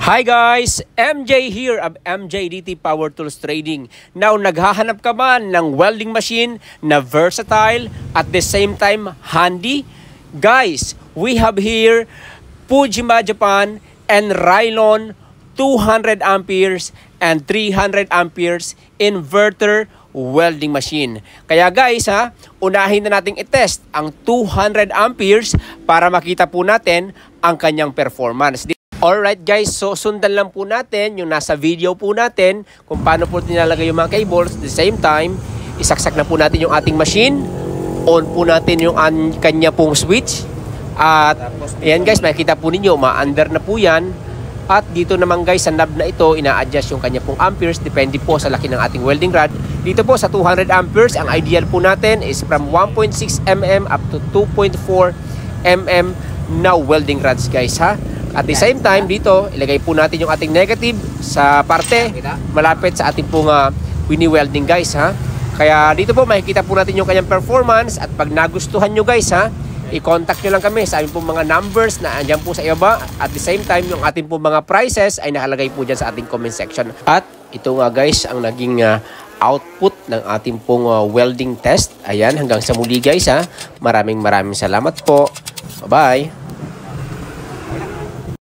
Hi guys! MJ here of MJDT Power Tools Trading. Now, naghahanap ka ba ng welding machine na versatile at the same time handy? Guys, we have here Fujima Japan and Rylon 200 amperes and 300 amperes inverter welding machine. Kaya guys unahin na nating i-test ang 200 amperes para makita po natin ang kanyang performance. Alright guys, so sundan lang po natin yung nasa video po natin kung paano po nilalagay yung mga cables. At the same time, isaksak na po natin yung ating machine. On po natin yung kanya pong switch. At ayan guys, makikita po ninyo, ma-under na po yan. At dito naman guys, sa knob na ito, ina-adjust yung kanya pong amperes. Depende po sa laki ng ating welding rod. Dito po sa 200 amperes, ang ideal po natin is from 1.6 mm up to 2.4 mm na welding rods guys At the same time, dito, ilagay po natin yung ating negative sa parte malapit sa ating pong wini-welding guys Kaya dito po, makikita po natin yung kanyang performance. At pag nagustuhan nyo guys i-contact nyo lang kami sa aming pong mga numbers na andyan po sa ibaba. At the same time, yung ating pong mga prices ay nakalagay po dyan sa ating comment section. At ito nga guys, ang naging output ng ating pong welding test. Ayan, hanggang sa muli guys Maraming salamat po. Bye-bye.